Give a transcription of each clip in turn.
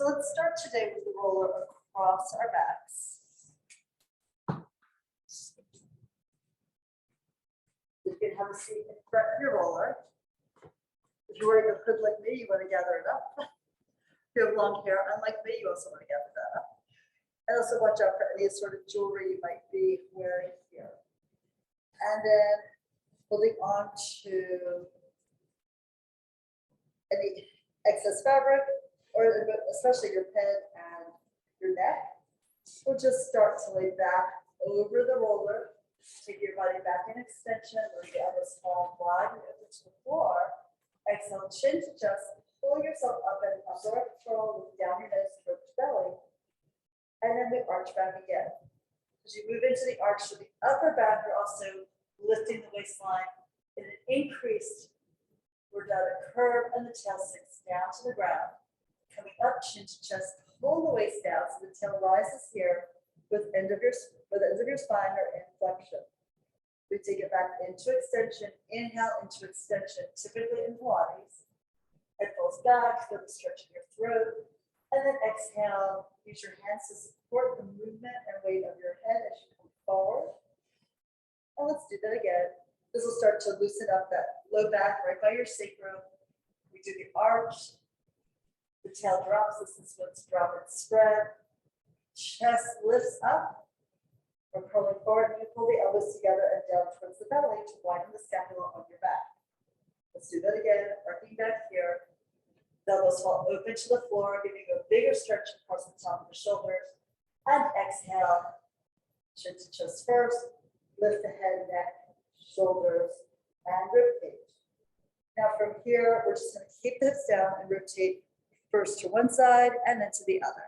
So let's start today with the roller across our backs. You can have a seat in front of your roller. If you're wearing a hood like me, you want to gather it up. If you have long hair, unlike me, you also want to gather that up. And also watch out for any sort of jewelry you might be wearing here. And then holding on to any excess fabric, or especially your pen and your neck. We'll just start to lay back over the roller. Take your body back in extension, or the elbows fall wide and over to the floor. Exhale, chin to chest. Pull yourself up in upward curl, look down your nose towards your belly. And then we arch back again. As you move into the arch to the upper back, you're also lifting the waistline in an increased, we're down a curve, and the tail sinks down to the ground. Coming up, chin to chest, pull the waist down so the tail rises here with the ends of your spine or in flexion. We take it back into extension, inhale into extension, typically in Pilates. Head pulls back, feel the stretch in your throat. And then exhale, use your hands to support the movement and weight of your head as you come forward. And let's do that again. This will start to loosen up that low back right by your sacrum. We do the arch. The tail drops. This is what's drop and spread. Chest lifts up. We're curling forward. You pull the elbows together and down towards the belly to widen the scapula on your back. Let's do that again. Arcing back here. The elbows fall open to the floor, giving you a bigger stretch across the top of the shoulders. And exhale. Chin to chest first. Lift the head, neck, shoulders, and rib cage. Now from here, we're just going to keep the hips down and rotate first to one side and then to the other.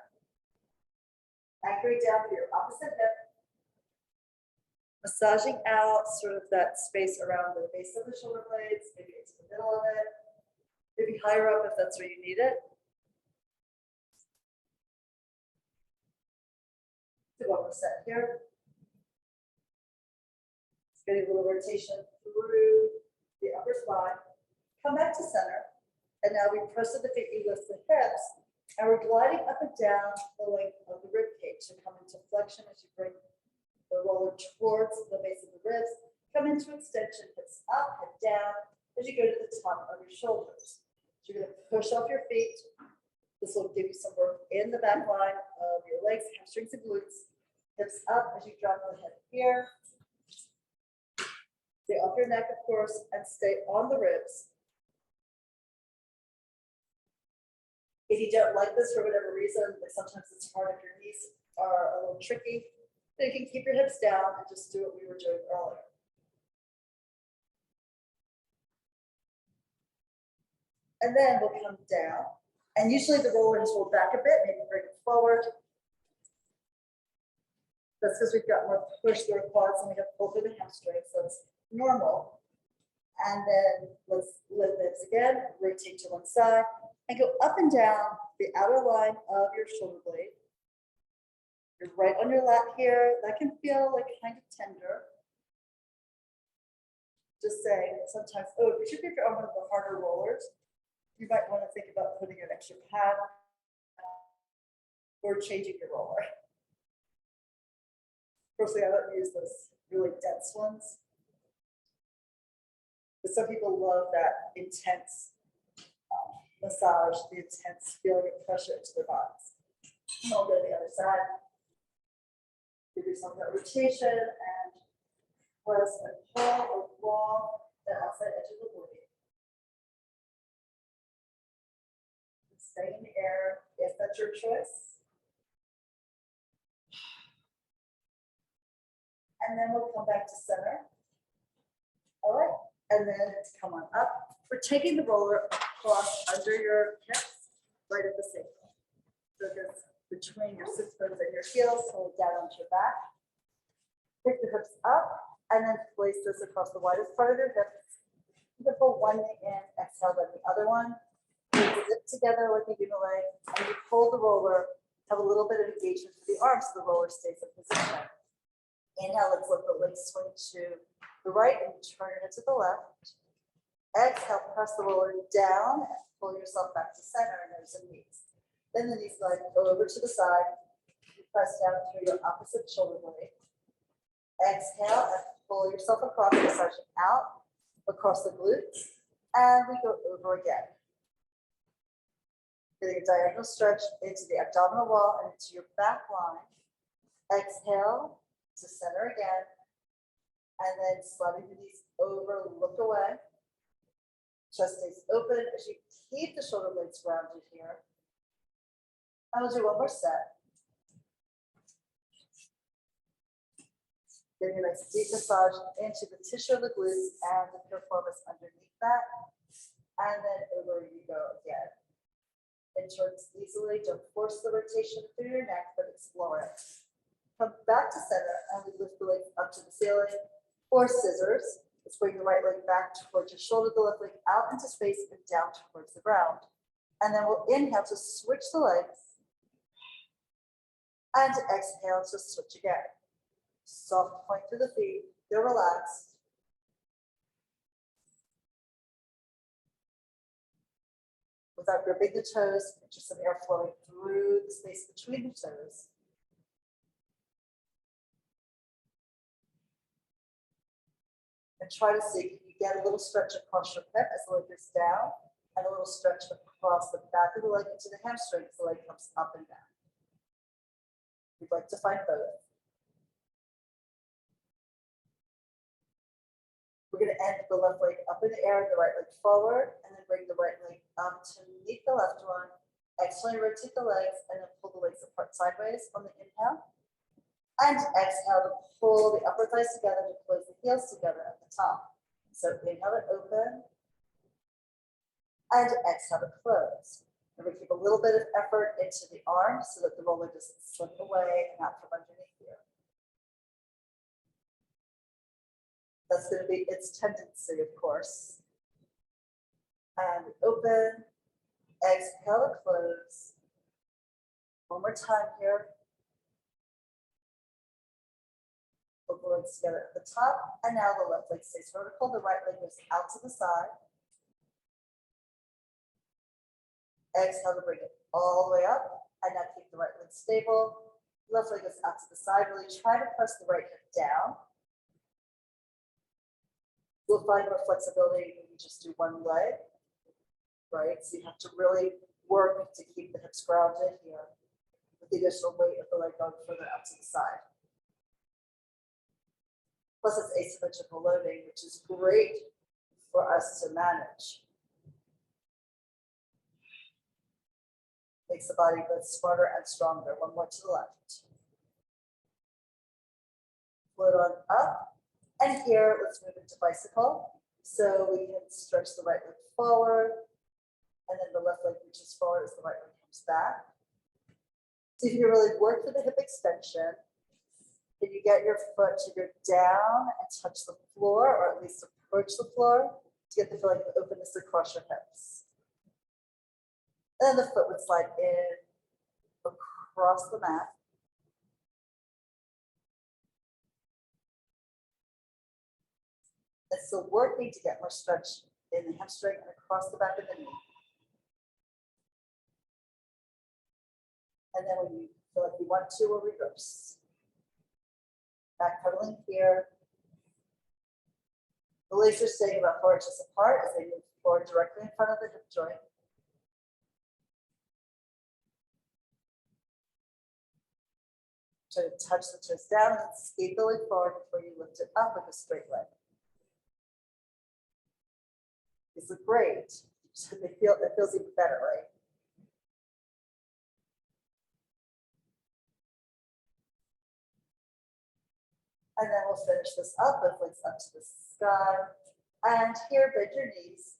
Anchoring down for your opposite hip. Massaging out sort of that space around the base of the shoulder blades, maybe into the middle of it, maybe higher up if that's where you need it. Do one more set here. Getting a little rotation through the upper spine. Come back to center. And now we press with the feet, we lift the hips. And we're gliding up and down the length of the rib cage. So come into flexion as you bring the roller towards the base of the ribs. Come into extension, hips up, head down, as you go to the top of your shoulders. So you're going to push off your feet. This will give you some work in the back line of your legs, hamstrings, and glutes. Hips up as you drop the head here. Stay off your neck, of course, and stay on the ribs. If you don't like this for whatever reason, like sometimes it's hard if your knees are a little tricky, then you can keep your hips down and just do what we were doing earlier. And then we'll come down. And usually the roller just will back a bit, maybe bring it forward. That's because we've got more push through our quads and we have pull through the hamstrings, so it's normal. And then let's lift this again, rotate to one side, and go up and down the outer line of your shoulder blade. You're right on your lat here. That can feel like kind of tender. Just saying, sometimes, particularly if you're on one of the harder rollers, you might want to think about putting an extra pad or changing your roller. Personally, I don't use those really dense ones. But some people love that intense massage, the intense feeling of pressure into their bodies. And I'll go to the other side. Give yourself that rotation and press and pull along the outside edge of the body. Stay in the air if that's your choice. And then we'll come back to center. All right. And then it's come on up. We're taking the roller across under your hips, right at the sacrum. So it's between your sits bones and your heels, hold down onto your back. Pick the hips up, and then place this across the widest part of your hips. You can pull one knee in, exhale, then the other one. Zip together like a unileg, and you pull the roller, have a little bit of engagement for the arms so the roller stays in position. Inhale, let's let the legs swing to the right and turn your head to the left. Exhale, press the roller down and pull yourself back to center, nose and knees. Then the knees slide over to the side. You press down through your opposite shoulder blade. Exhale and pull yourself across, massaging out across the glutes. And we go over again. Getting a diagonal stretch into the abdominal wall and into your back line. Exhale to center again. And then sliding the knees over, look away. Chest stays open as you keep the shoulder blades grounded here. And we'll do one more set. Getting a nice deep massage into the tissue of the glutes and the piriformis underneath that. And then over you go again. It turns easily. Don't force the rotation through your neck, but explore it. Come back to center and we lift the legs up to the ceiling. Or scissors. Let's bring the right leg back towards your shoulder, the left leg out into space and down towards the ground. And then we'll inhale to switch the legs. And exhale to switch again. Soft point through the feet. They're relaxed. Without gripping the toes, just some air flowing through the space between the toes. And try to see, can you get a little stretch across your hip as the leg goes down, and a little stretch across the back of the leg into the hamstring as the leg comes up and down. We'd like to find both. We're going to end the left leg up in the air, the right leg forward, and then bring the right leg up to meet the left one. Exhale, rotate the legs, and then pull the legs apart sideways on the inhale. And exhale to pull the upper thighs together to close the heels together at the top. So inhale to open. And exhale to close. And we keep a little bit of effort into the arms so that the roller doesn't slip away and out from underneath here. That's going to be its tendency, of course. And open. Exhale to close. One more time here. Pull the legs together at the top, and now the left leg stays vertical, the right leg goes out to the side. Exhale to bring it all the way up, and now keep the right leg stable. Left leg goes out to the side, really try to press the right hip down. You'll find more flexibility when you just do one leg, right? So you have to really work to keep the hips grounded here with the additional weight of the leg going further out to the side. Plus it's asymmetrical loading, which is great for us to manage. Makes the body both smarter and stronger. One more to the left. Float on up. And here, let's move into bicycle. So we can stretch the right leg forward. And then the left leg reaches forward as the right leg comes back. So if you really work for the hip extension, can you get your foot to go down and touch the floor, or at least approach the floor to get the feeling of openness across your hips? And then the foot would slide in across the mat. And still working to get more stretch in the hamstring and across the back of the knee. And then when you feel like you want to, we'll reverse. Back pedaling here. The legs are staying about 4 inches apart as they move forward directly in front of the hip joint. Try to touch the toes down and skate the leg forward before you lift it up with a straight leg. These look great. So it feels even better, right? And then we'll finish this up with legs up to the sky. And here, bend your knees.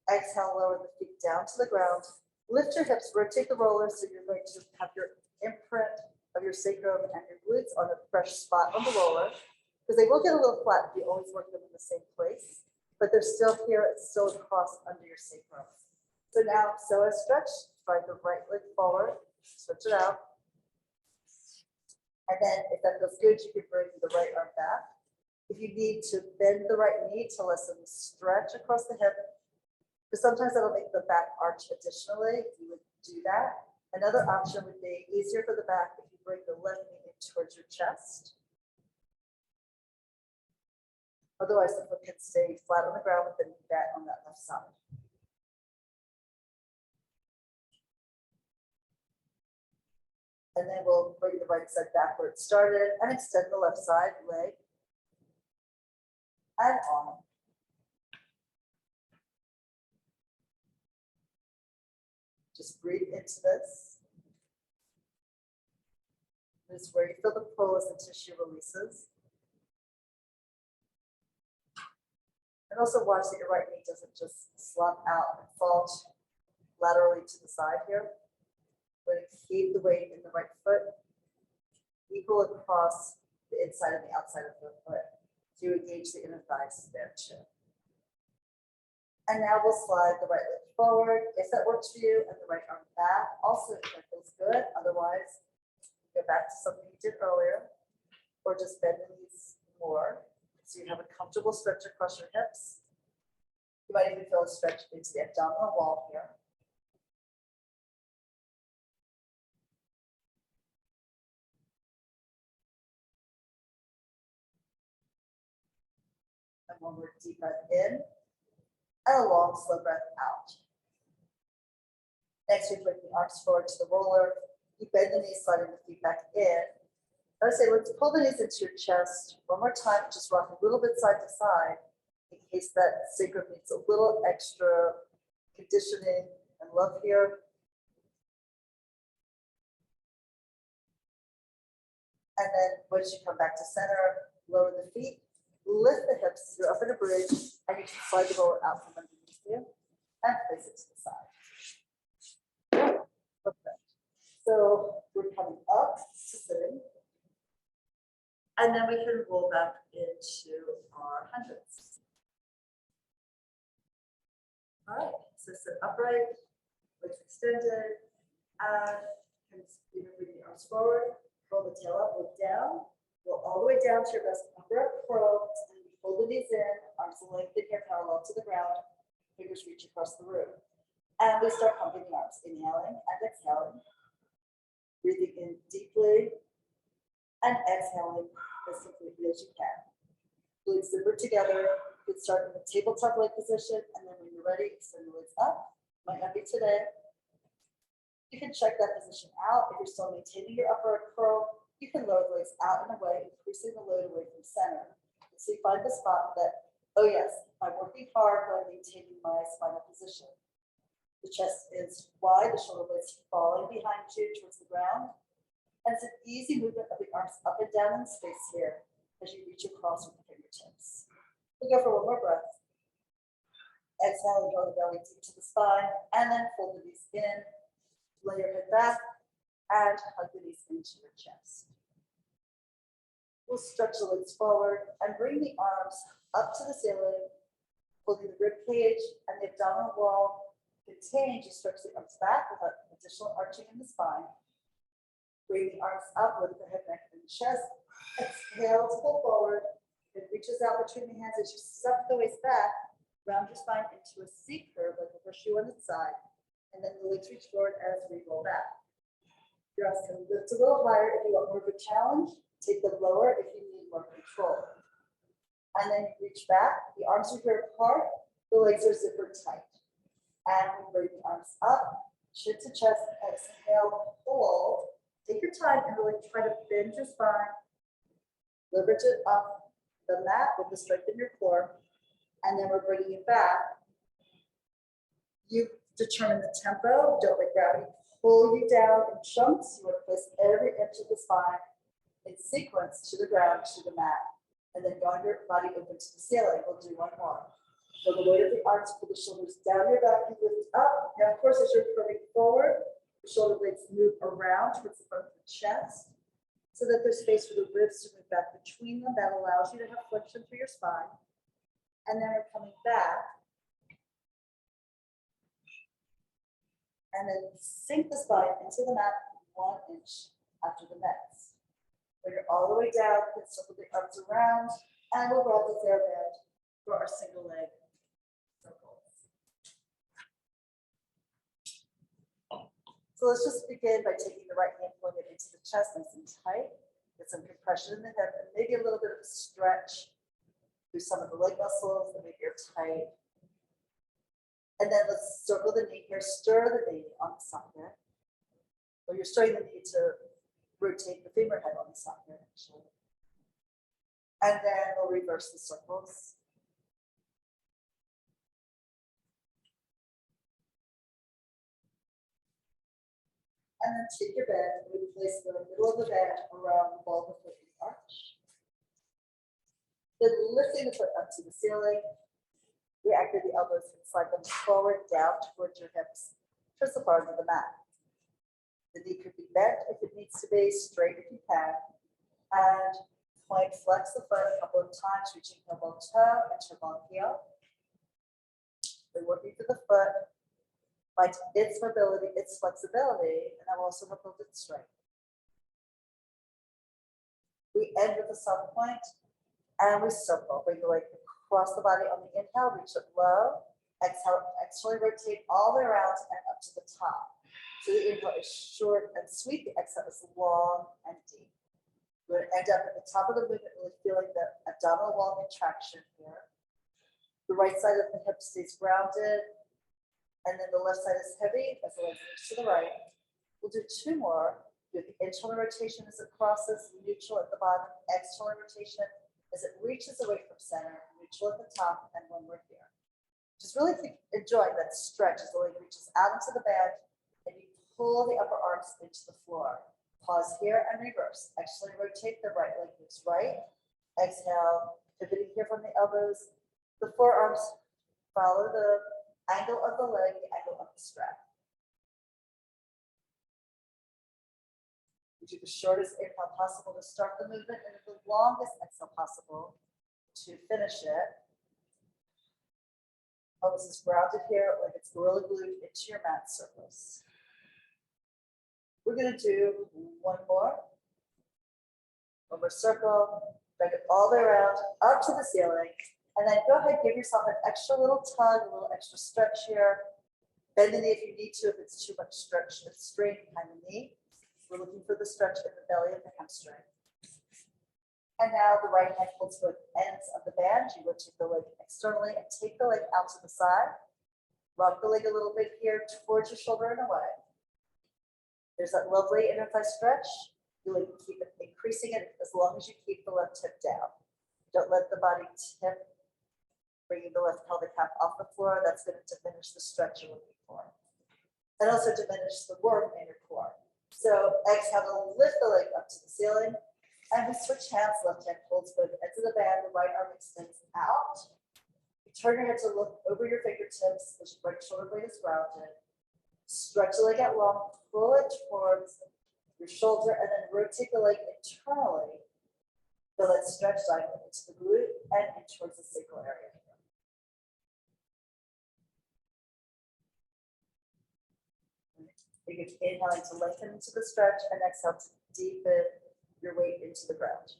Exhale, lower the feet down to the ground. Lift your hips, rotate the roller so you're going to have your imprint of your sacrum and your glutes on a fresh spot on the roller. Because they will get a little flat if you always work them in the same place. But they're still here, it's still across under your sacrum. So now, so as stretched, slide the right leg forward, switch it out. And then if that feels good, you can bring the right arm back. If you need to bend the right knee to lessen the stretch across the hip, because sometimes that'll make the back arch additionally, if you would do that. Another option would be easier for the back if you bring the left knee in towards your chest. Otherwise, the foot can stay flat on the ground with the knee back on that left side. And then we'll bring the right side back where it started and extend the left side leg and arm. Just breathe into this. This is where you feel the pull as the tissue releases. And also watch that your right knee doesn't just slump out and fall laterally to the side here. We're going to keep the weight in the right foot equal across the inside and the outside of the foot. So you engage the inner thighs there too. And now we'll slide the right leg forward if that works for you, and the right arm back. Also, if that feels good. Otherwise, go back to something you did earlier, or just bend the knees more. So you have a comfortable stretch across your hips. You might even feel a stretch into the abdominal wall here. And one more deep breath in, and a long, slow breath out. Next, we bring the arms forward to the roller. You bend the knees, sliding the feet back in. I would say, let's pull the knees into your chest. One more time, just rock a little bit side to side in case that sacrum needs a little extra conditioning and love here. And then once you come back to center, lower the feet, lift the hips, you're up in a bridge, and you can slide the roller out from underneath you and place it to the side. Perfect. So we're coming up to sitting. And then we can roll back into our hundreds. All right, so sit upright, legs extended, and bring the arms forward, roll the tail up, look down, roll all the way down to your best upper curl, and pull the knees in, arms lengthen here parallel to the ground, fingers reach across the room. And we start pumping the arms, inhaling and exhaling, breathing in deeply, and exhaling as completely as you can. Legs zipper together. You can start in the tabletop leg position, and then when you're ready, extend the legs up. Might not be today. You can check that position out. If you're still maintaining your upper curl, you can lower the legs out and away, increasing the load away from center. So you find the spot that, oh yes, I'm working hard by maintaining my spinal position. The chest is wide, the shoulder blades falling behind you towards the ground. And it's an easy movement of the arms up and down in space here as you reach across with the fingertips. We'll go for one more breath. Exhale, draw the belly deep to the spine, and then fold the knees in, lay your head back, and hug the knees into your chest. We'll stretch the legs forward and bring the arms up to the ceiling, holding the rib cage and the abdominal wall. Continue to stretch the arms back without additional arching in the spine. Bring the arms up, lift the head, neck, and chest. Exhale to pull forward. It reaches out between the hands as you suck the waist back. Round your spine into a C curve like a horseshoe on its side. And then the legs reach forward as we roll back. Your arms can lift a little higher if you want more of a challenge. Take them lower if you need more control. And then you reach back. The arms are here apart. The legs are zippered tight. And we bring the arms up, chin to chest, exhale, pull. Take your time and really try to bend your spine. Leverage it up the mat with the strength in your core. And then we're bringing it back. You determine the tempo. Don't let gravity pull you down in chunks. You want to place every inch of the spine in sequence to the ground, to the mat. And then yawn your body open to the ceiling. We'll do one more. So the weight of the arms, pull the shoulders down your back and lift up. Now, of course, as you're curving forward, the shoulder blades move around towards the front of the chest so that there's space for the ribs to move back between them. That allows you to have flexion through your spine. And then we're coming back. And then sink the spine into the mat 1 inch after the next. When you're all the way down, you can circle the arms around, and we'll roll the fair bend for our single leg circles. So let's just begin by taking the right hand, pulling it into the chest nice and tight. Get some compression in the hip and maybe a little bit of a stretch through some of the leg muscles that maybe are tight. And then let's circle the knee here, stir the knee on the socket. Or you're stirring the knee to rotate the femur head on the socket, actually. And then we'll reverse the circles. And then take your bend, we place the middle of the bend around the ball of the foot in the arch. Then lifting the foot up to the ceiling, we activate the elbows and slide them forward, down towards your hips, towards the bars of the mat. The knee could be bent if it needs to be, straight if you can. And point, flex the foot a couple of times, reaching elbow toe and elbow heel. We're working through the foot. Like its mobility, its flexibility, and that will also help build its strength. We end with a soft point, and we circle. Bring the leg across the body on the inhale, reach it low. Exhale, externally rotate all the way around and up to the top. So the inhale is short and sweet, the exhale is long and deep. We're going to end up at the top of the movement, really feeling the abdominal wall contraction here. The right side of the hip stays grounded. And then the left side is heavy as the legs reach to the right. We'll do two more. Do the internal rotation as it crosses, neutral at the bottom, external rotation as it reaches away from center, neutral at the top, and when we're here. Just really enjoying that stretch as the leg reaches out into the band and you pull the upper arms into the floor. Pause here and reverse. Externally rotate, the right leg moves right. Exhale, pivoting here from the elbows. The forearms follow the angle of the leg, the angle of the strap. We do the shortest inhale possible to start the movement and the longest exhale possible to finish it. Pelvis is grounded here, like it's gorilla glued into your mat surface. We're going to do one more circle, bring it all the way around, up to the ceiling. And then go ahead, give yourself an extra little tug, a little extra stretch here. Bend the knee if you need to, if it's too much stretch and strain behind the knee. We're looking for the stretch in the belly of the hamstring. And now the right hand holds both ends of the band. You rotate the leg externally and take the leg out to the side. Rock the leg a little bit here towards your shoulder and away. There's that lovely inner thigh stretch. You like keep it, increasing it as long as you keep the left hip down. Don't let the body tip. Bringing the left pelvic half off the floor, that's going to diminish the stretch you're looking for. And also diminish the work in your core. So exhale to lift the leg up to the ceiling. And we switch hands, left hand holds both ends of the band, the right arm extends out. You turn your head to look over your fingertips, the right shoulder blade is grounded. Stretch the leg out long, pull it towards your shoulder, and then rotate the leg internally. Feel that stretch diagonally into the glute and in towards the sacral area. You can inhale to lengthen into the stretch and exhale to deepen your weight into the ground.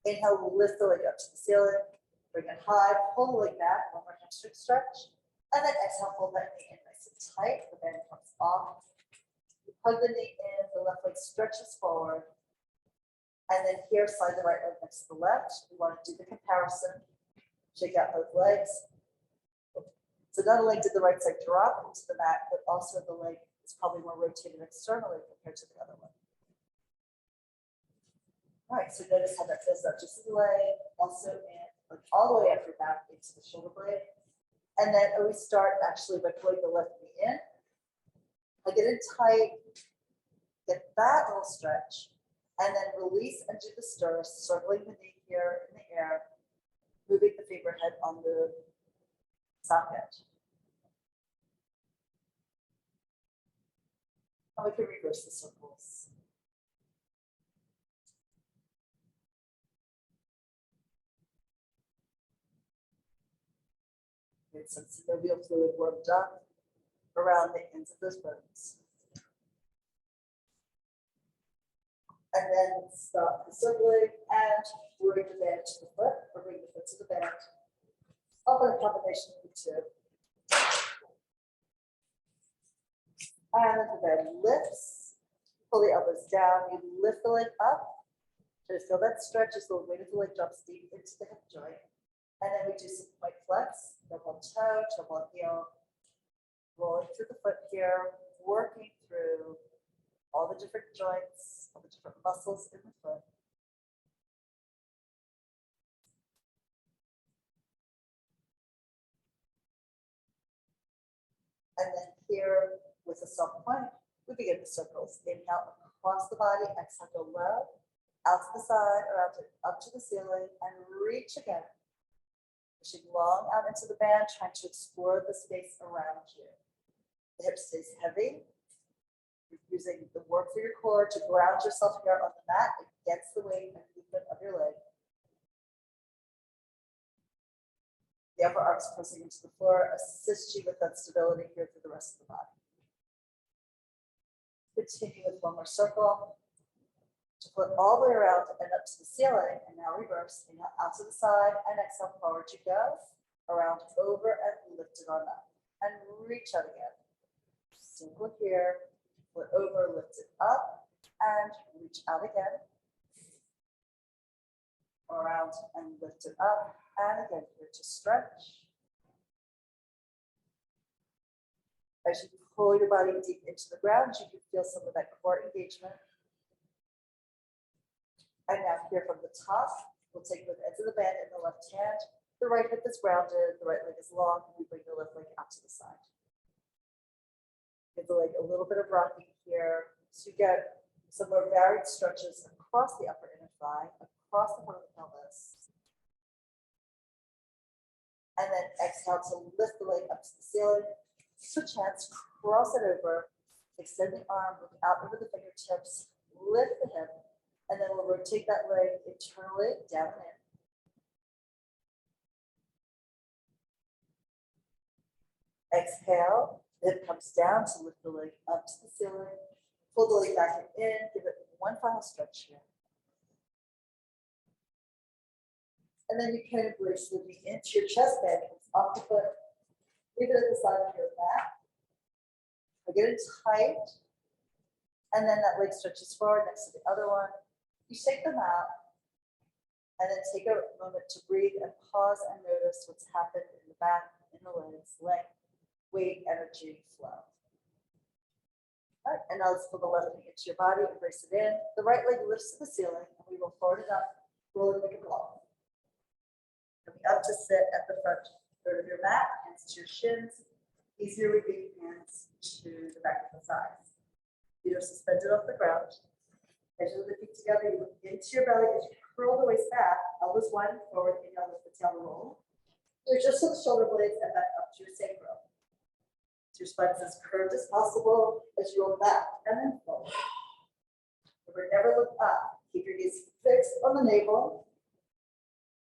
Inhale, lift the leg up to the ceiling, bring it high, pull the leg back, one more hamstring stretch, and then exhale, pull that knee in nice and tight, the band comes off. You hug the knee in, the left leg stretches forward, and then here, slide the right leg next to the left. We want to do the comparison, shake out both legs. So not only did the right side drop into the mat, but also the leg is probably more rotated externally compared to the other one. All right, so notice how that feels up just the leg, also in, like all the way up your back into the shoulder blade. And then we start actually by pulling the left knee in. I get it tight, get that little stretch, and then release and do the stir, circling the knee here in the air, moving the femur head on the socket. And we can reverse the circles. Get some synovial fluid warmed up around the ends of those bones. And then stop the circling and bring the band to the foot, or bring the foot to the band. Often a combination of the two. And the bed lifts. Pull the elbows down. You lift the leg up. Just feel that stretch as the weight of the leg drops deep into the hip joint. And then we do some point flex, double toe, double heel, rolling through the foot here, working through all the different joints, all the different muscles in the foot. And then here with a soft point, we begin the circles. Inhale across the body, exhale, go low, out to the side or out to, up to the ceiling, and reach again. Pushing long out into the band, trying to explore the space around you. The hip stays heavy. You're using the work for your core to ground yourself here on the mat against the weight and movement of your leg. The upper arms pressing into the floor assist you with that stability here through the rest of the body. Continue with one more circle. To put all the way around and up to the ceiling, and now reverse. Inhale out to the side and exhale forward you go. Around, over, and lift it on up. And reach out again. Circle here, flip over, lift it up, and reach out again. Around and lift it up, and again here to stretch. As you pull your body deep into the ground, you can feel some of that core engagement. And now here from the top, we'll take both ends of the band in the left hand. The right hip is grounded, the right leg is long, and we bring the left leg out to the side. Give the leg a little bit of rocking here. So you get some more varied stretches across the upper inner thigh, across the front of the pelvis. And then exhale to lift the leg up to the ceiling. Switch hands, cross it over, extend the arm, look out over the fingertips, lift the hip, and then we'll rotate that leg internally, down and in. Exhale, the hip comes down to lift the leg up to the ceiling. Pull the leg back in, give it one final stretch here. And then you can embrace the knee into your chest band, off the foot. Leave it at the side of your back. Get it tight. And then that leg stretches forward next to the other one. You shake them out. And then take a moment to breathe and pause and notice what's happened in the back, in the legs, length, weight, energy, flow. All right, and now let's pull the left knee into your body, embrace it in. The right leg lifts to the ceiling, and we will forward it up, roll it like a ball. Coming up to sit at the front third of your mat, hands to your shins. Easier would be hands to the back of the thighs. Feet are suspended off the ground. As you lift the feet together, you look into your belly as you curl the waist back, elbows wide and forward, inhale, lift the tail and roll. You just look shoulder blades and back up to your sacrum. So your spine is as curved as possible as you roll back and then forward. Remember, never look up. Keep your gaze fixed on the navel.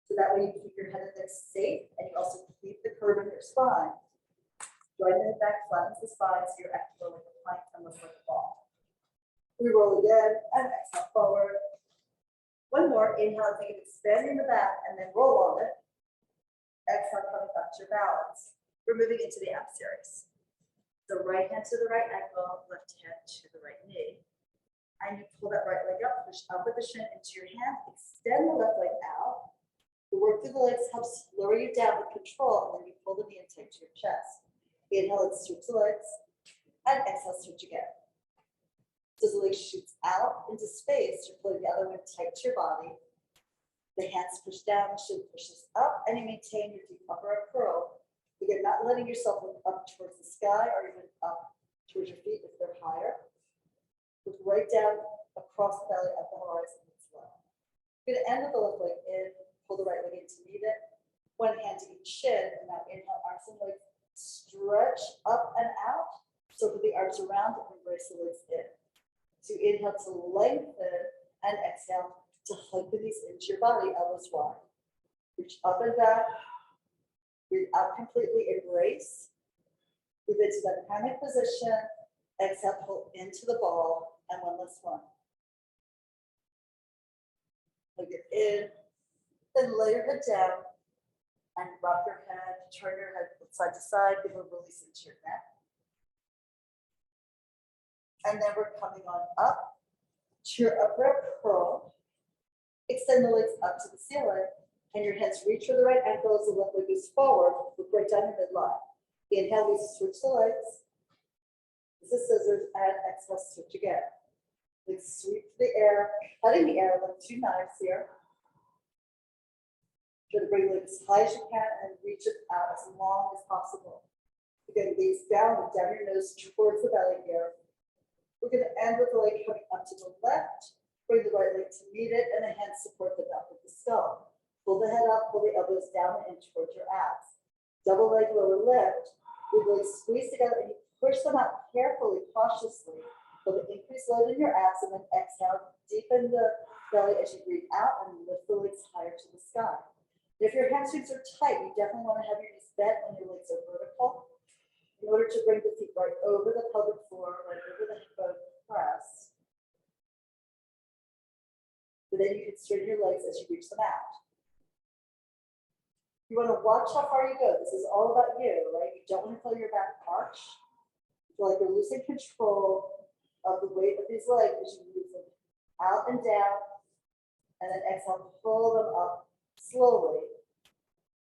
So that way you keep your head and neck safe, and you also keep the curve in your spine. Join the back, flattens the spine, so you're acting like a plank and looks like a ball. We roll again, and exhale forward. One more, inhale, think of expanding the back, and then roll on it. Exhale, coming back to your balance. We're moving into the ab series. The right hand to the right ankle, left hand to the right knee. And you pull that right leg up, push up with the shin into your hand, extend the left leg out. The work through the legs helps lower you down with control, and then you pull the knee and tight to your chest. Inhale, let's switch the legs, and exhale, switch again. So the leg shoots out into space, you're pulling the other one tight to your body. The hands push down, the shin pushes up, and you maintain your deep upper arm curl. Again, not letting yourself look up towards the sky or even up towards your feet if they're higher. Look right down across the belly at the horizon and slow. You're gonna end with the left leg in, pull the right leg in to meet it. One hand to each shin, and now inhale, arms and legs stretch up and out. Circle the arms around and embrace the legs in. So inhale to lengthen and exhale to hug the knees into your body, elbows wide. Reach up and back. Breathe out completely, embrace. Move into that hammock position. Exhale, pull into the ball, and one last one. Hug it in, then lay your head down and rock your head, turn your head side to side, give a release into your neck. And then we're coming on up to your upright curl. Extend the legs up to the ceiling, and your hands reach for the right ankle as the left leg goes forward. Look right down your midline. Inhale, we switch the legs. This is scissors, and exhale, switch again. Legs sweep to the air, cutting the air like two knives here. Try to bring the leg as high as you can and reach it out as long as possible. Again, gaze down and down your nose towards the belly here. We're going to end with the leg coming up to the left. Bring the right leg to meet it, and the hands support the back of the skull. Pull the head up, pull the elbows down and in towards your abs. Double leg, lower lift. We really squeeze together and you push them out carefully, cautiously. Feel the increased load in your abs, and then exhale, deepen the belly as you breathe out and lift the legs higher to the sky. If your hamstrings are tight, you definitely want to have your knees bent when your legs are vertical in order to bring the feet right over the pelvic floor, right over the hip bone press. But then you can straighten your legs as you reach them out. You want to watch how far you go. This is all about you, right? You don't want to feel your back arch. You feel like you're losing control of the weight of these legs as you move them out and down. And then exhale, pull them up slowly.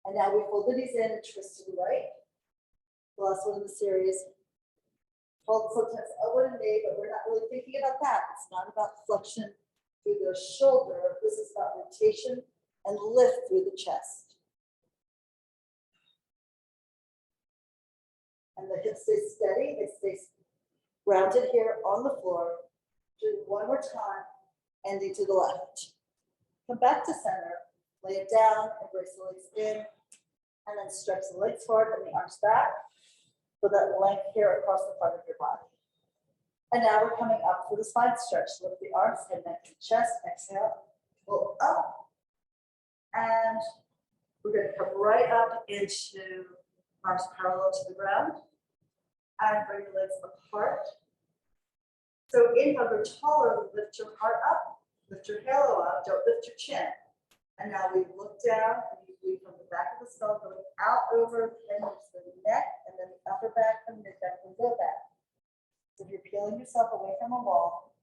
And now we fold the knees in and twist to the right. The last one in the series. Called sometimes elbow and knee, but we're not really thinking about that. It's not about flexion through the shoulder. This is about rotation and lift through the chest. And the hips stay steady. It stays grounded here on the floor. Do it one more time, ending to the left. Come back to center. Lay it down, embrace the legs in, and then stretch the legs forward and the arms back for that length here across the front of your body. And now we're coming up for the spine stretch. Lift the arms, head, neck, and chest. Exhale, pull up. And we're going to come right up into arms parallel to the ground. And bring the legs apart. So inhale, go taller, lift your heart up, lift your halo up, don't lift your chin. And now we look down and you breathe from the back of the skull, going out over the end of the neck, and then the upper back, the mid back, and low back. So if you're peeling yourself away from a wall,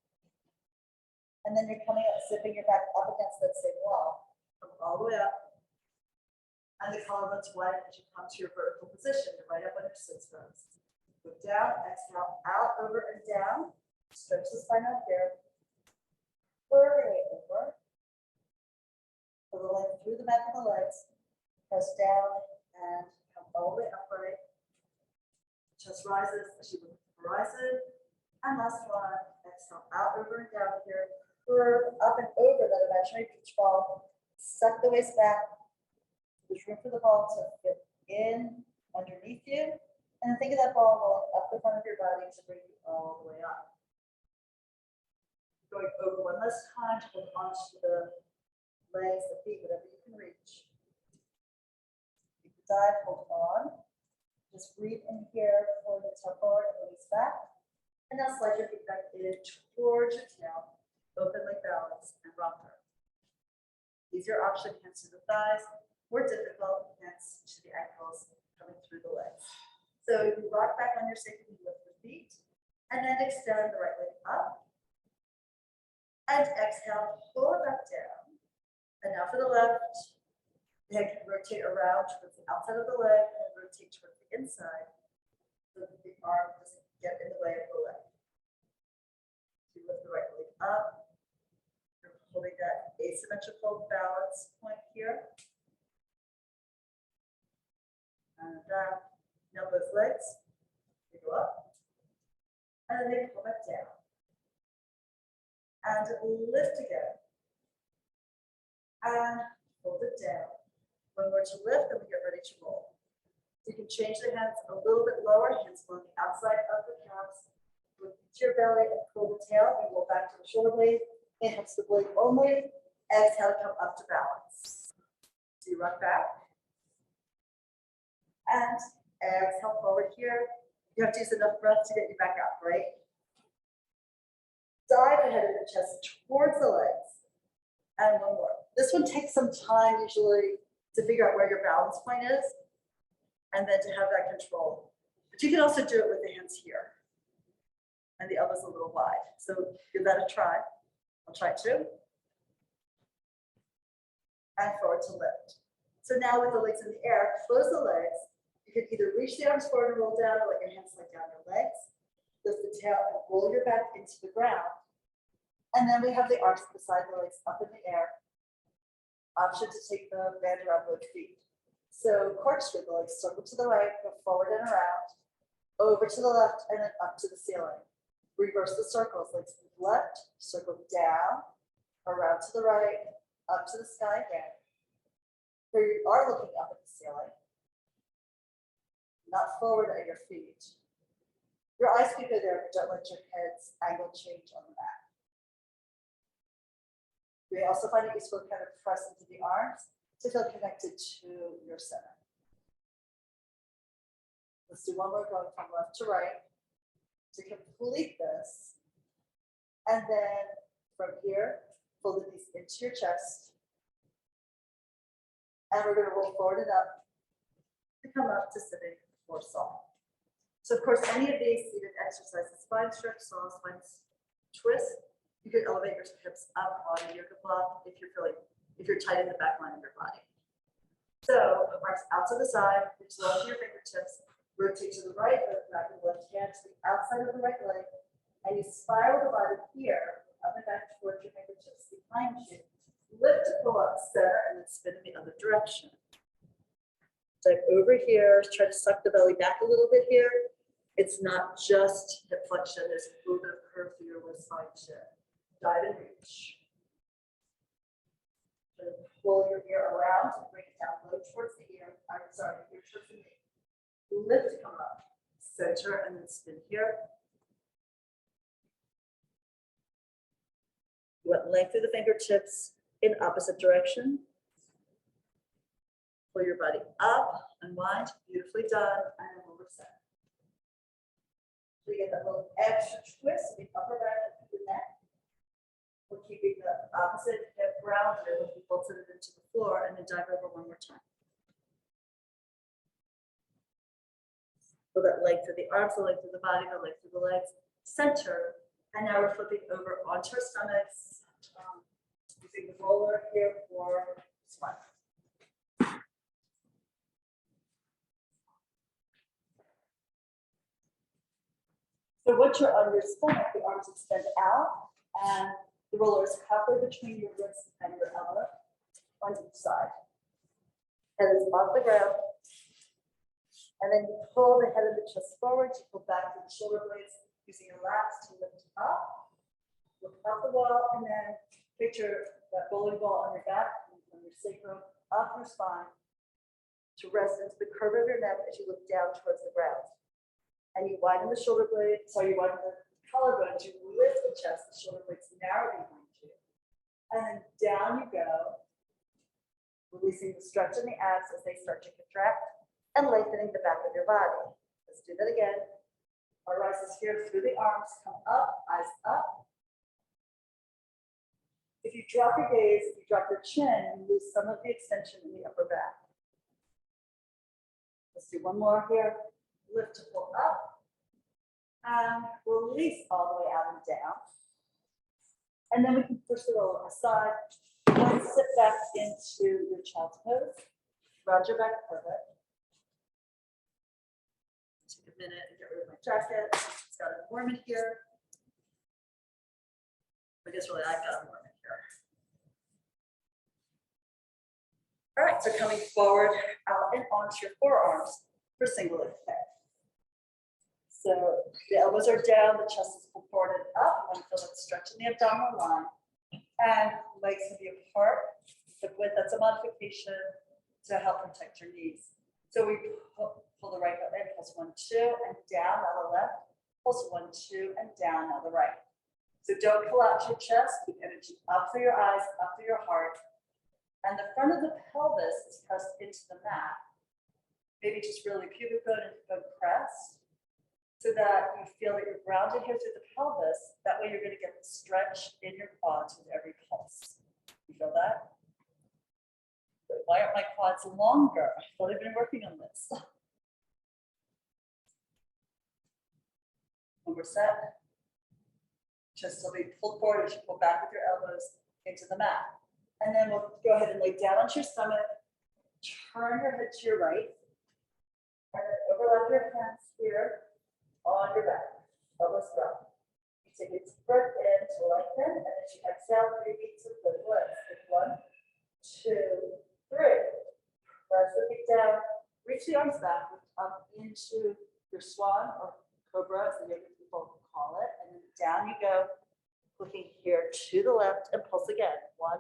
and then you're coming up, zipping your back up against that same wall, come all the way up. And the collarbones wide as you come to your vertical position, you're right up on your sits bones. Look down, exhale, out, over, and down. Stretch the spine out here. Further over. Pull the leg through the back of the legs. Press down and come all the way upright. Chest rises as you look at the horizon. And last one, exhale, out, over, and down here. Curve up and over that imaginary beach ball. Suck the waist back. There's room for the ball to fit in underneath you. And think of that ball rolling up the front of your body to bring you all the way up. Going over one last time to hold onto the legs, the feet, whatever you can reach. You can dive, hold on. Just breathe in here, pull the toe forward and release back. And now slide your feet back in towards your tail. Open leg balance and rocker. Easier option, hands to the thighs. More difficult, hands to the ankles, coming through the legs. So you rock back on your sacrum, you lift the feet, and then extend the right leg up. And exhale, pull it back down. And now for the left, the head can rotate around towards the outside of the leg and rotate towards the inside so that the arm doesn't get in the way of the leg. So you lift the right leg up. You're holding that asymmetrical balance point here. And down. Now both legs, they go up. And then they pull back down. And lift again. And hold it down. When we're to lift, then we get ready to roll. So you can change the hands a little bit lower, hands on the outside of the calves. Lift your belly and pull the tail and roll back to the shoulder blade. Inhale to the blade only. Exhale, come up to balance. So you rock back. And exhale forward here. You have to use enough breath to get you back up, right? Dive ahead of the chest towards the legs. And one more. This one takes some time usually to figure out where your balance point is and then to have that control. But you can also do it with the hands here. and the elbows a little wide. So give that a try. I'll try two. And forward to lift. So now with the legs in the air, close the legs. You can either reach the arms forward and roll down, or let your hands slide down your legs. Lift the tail and roll your back into the ground. And then we have the arms beside the legs up in the air. Option to take the band around both feet. So corkscrew the legs, circle to the right, go forward and around, over to the left, and then up to the ceiling. Reverse the circles, legs to the left, circle down, around to the right, up to the sky again. Here you are looking up at the ceiling, not forward at your feet. Your eyes can go there, but don't let your head's angle change on the mat. You may also find it useful to kind of press into the arms to feel connected to your center. Let's do one more going from left to right to complete this. And then from here, fold the knees into your chest. And we're going to roll forward and up to come up to sitting or saw. So of course, any of these seated exercises, spine stretch, saw, spine twist, you can elevate your hips up on a yoga block if you're tight in the back line of your body. So arms out to the side, reach low to your fingertips, rotate to the right, back of the left hand to the outside of the right leg, and you spiral the body here, up and back towards your fingertips behind you. Lift to pull up center and then spin in the other direction. Dive over here, try to suck the belly back a little bit here. It's not just hip flexion, there's a little bit of curve through your waistline too. Dive and reach. Pull your ear around and bring it down low towards the ear. I'm sorry, ear towards the knee. Lift to come up, center, and then spin here. You want length through the fingertips in opposite direction. Pull your body up, unwind, beautifully done, and over set. So you get that little extra twist in the upper back of the neck. We're keeping the opposite hip grounded when we bolted it into the floor, and then dive over one more time. So that length of the arms, the length of the body, the length of the legs, center. And now we're flipping over onto our stomachs, using the roller here for squat. So once you're on your stomach, the arms extend out, and the roller is halfway between your wrist and your elbow on each side. Head is off the ground. And then you pull the head of the chest forward, you pull back to the shoulder blades, using your lats to lift up, look up the wall, and then picture that bowling ball on your back, from your sacrum, up your spine, to rest into the curve of your neck as you look down towards the ground. And you widen the shoulder blade, you widen the collarbones, you lift the chest, the shoulder blades narrow behind you. And then down you go, releasing the stretch in the abs as they start to contract, and lengthening the back of your body. Let's do that again. Our rise is here through the arms, come up, eyes up. If you drop your gaze, if you drop your chin, you lose some of the extension in the upper back. Let's do one more here. Lift to pull up, and release all the way out and down. And then we can push the roller aside, and sit back into your child's pose. Round your back perfect. Take a minute and get rid of my jacket. It's got a warm in here. I guess really I've got a warm in here. All right, so coming forward, out and onto your forearms for single leg kick. So the elbows are down, the chest is pulled forward and up. You want to feel that stretch in the abdominal line. And legs can be apart. The width, that's a modification to help protect your knees. So we pull the right foot in, pulse 1, 2, and down, now the left. Pulse 1, 2, and down, now the right. So don't collapse your chest, keep energy up through your eyes, up through your heart. And the front of the pelvis is pressed into the mat. Maybe just really pubic bone and bone pressed, so that you feel that you're grounded here through the pelvis. That way you're going to get the stretch in your quads with every pulse. You feel that? But why aren't my quads longer? I thought I've been working on this. One more set. Just so we pull forward as you pull back with your elbows into the mat. And then we'll go ahead and lay down onto your stomach, turn your head to your right, and then overlap your hands here on your back, elbows drop. You take a deep breath in to lengthen, and as you exhale, 3 beats of good legs. 1, 2, 3. Press the feet down, reach the arms back, up into your swan or cobra, as the yoga people call it, and then down you go, looking here to the left, and pulse again. 1,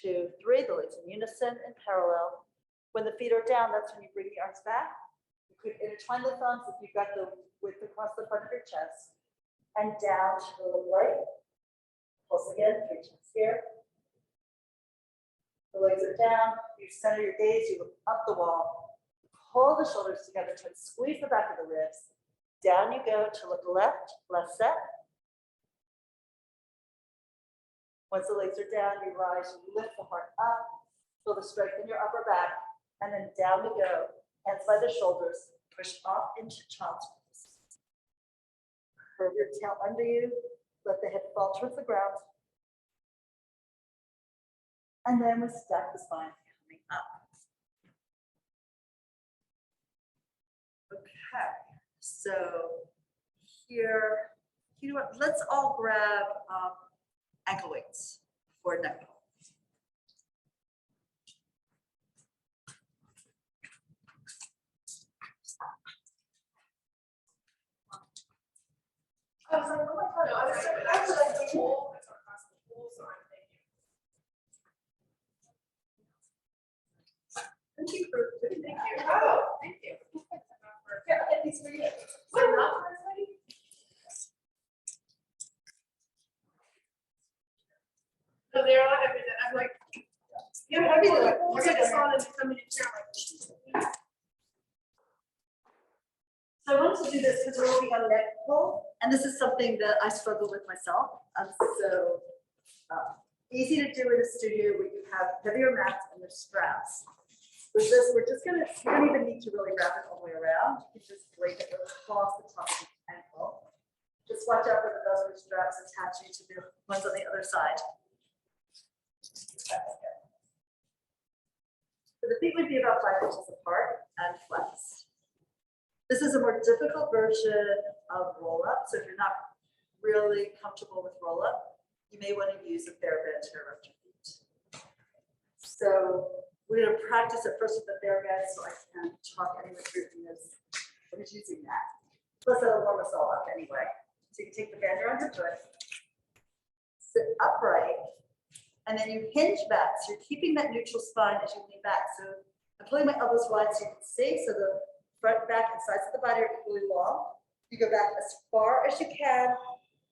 2, 3. The legs in unison and parallel. When the feet are down, that's when you bring the arms back. You could intertwine the thumbs if you've got the width across the front of your chest, and down to the right. Pulse again, 3 times here. The legs are down, you center your gaze, you look up the wall, pull the shoulders together, try to squeeze the back of the ribs. Down you go to look left, left set. Once the legs are down, you rise, you lift the heart up, feel the strength in your upper back, and then down we go. Hands by the shoulders, push off into child's pose. Curve your tail under you, let the head fall towards the ground. And then we stack the spine coming up. Okay, so here, you know what, let's all grab ankle weights for neck pull. I was like, oh my God, I was like, that's like the whole, it's across the whole side, thank you. Thank you for doing Thank that. you. Oh, thank you. Yeah, and these for you. Wait, not for everybody? No, they're all every day. I'm like, yeah, Every day. we'll take us on and come in here like. So I wanted to do this because we're working on neck pull, and this is something that I struggle with myself. So easy to do in a studio where you have heavier mats and there's straps. With this, we're just gonna, you don't even need to really wrap it all the way around. You can just break it across the top of the ankle. Just watch out for the velcro straps attaching to the ones on the other side. So the feet would be about 5 inches apart and flexed. This is a more difficult version of roll up. So if you're not really comfortable with roll up, you may want to use a TheraBand to around your feet. So we're going to practice it first with the TheraBand so I can talk anyone through who's using that. Plus that'll warm us all up anyway. So you can take the band around your foot, sit upright, and then you hinge back. So you're keeping that neutral spine as you lean back. So I'm pulling my elbows wide so you can see. So the front, back, and sides of the body are equally long. You go back as far as you can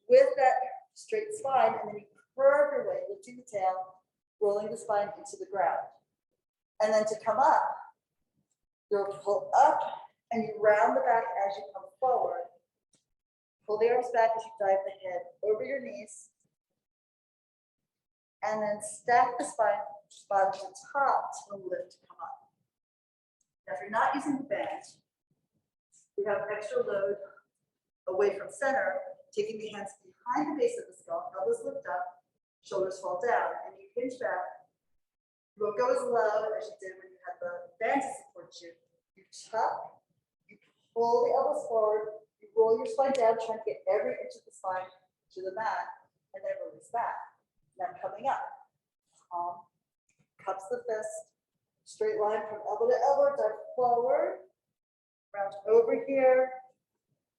with that straight spine, and then you curve your way, lifting the tail, rolling the spine into the ground. And then to come up, you'll pull up and you round the back as you come forward. Pull the arms back as you dive the head over your knees. And then stack the spine to the top to lift to come up. Now, if you're not using the band, we have extra load away from center, taking the hands behind the base of the skull, elbows lift up, shoulders fall down, and you hinge back. You won't go as low as you did when you had the band to support you. You tuck, you pull the elbows forward, you roll your spine down, trying to get every inch of the spine to the mat, and then release back. Now coming up, cups the fist, straight line from elbow to elbow, dive forward, round over here,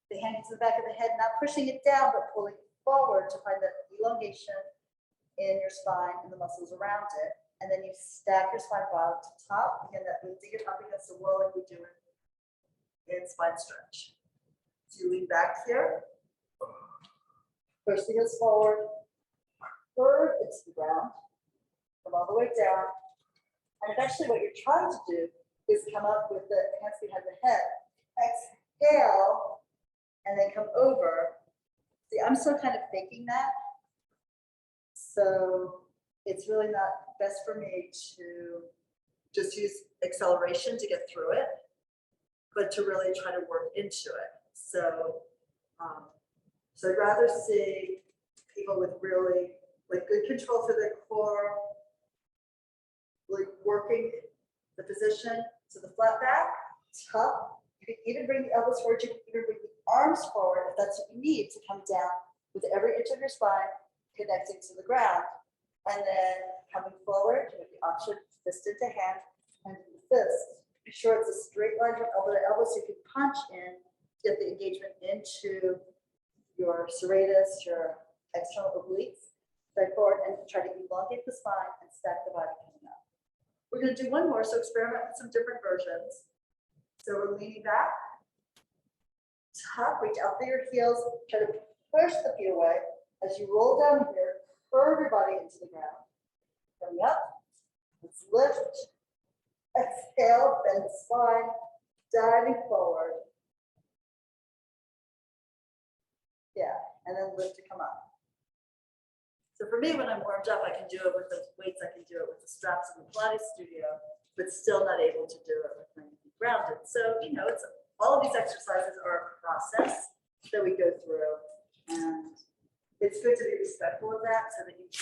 the hand to the back of the head, not pushing it down, but pulling it forward to find that elongation in your spine and the muscles around it. And then you stack your spine bottom to top. Again, that means you get up against the wall like we do in spine stretch. So you lean back here, push the heels forward, curve into the ground, come all the way down. And eventually what you're trying to do is come up with the hands behind the head. Exhale, and then come over. See, I'm still kind of faking that. So it's really not best for me to just use acceleration to get through it, but to really try to work into it. So, so I'd rather see people with really like good control for their core, like working the position. So the flat back, tuck. You can even bring the elbows forward. You can even bring the arms forward if that's what you need to come down with every inch of your spine connecting to the ground. And then coming forward with the option fist into hand and the fist. Be sure it's a straight line from elbow to elbow so you can punch in, get the engagement into your serratus, your external obliques. Step forward and try to elongate the spine and stack the body coming up. We're going to do one more, so experiment with some different versions. So we're leaning back, tuck, reach out through your heels, try to push the feet away. As you roll down here, curve your body into the ground. Coming up, let's lift, exhale, bend the spine, diving forward. Yeah, and then lift to come up. So for me, when I'm warmed up, I can do it with those weights, I can do it with the straps in the Pilates studio, but still not able to do it with my feet grounded. So, you know, it's all of these exercises are a process that we go through, and it's good to be respectful of that so that you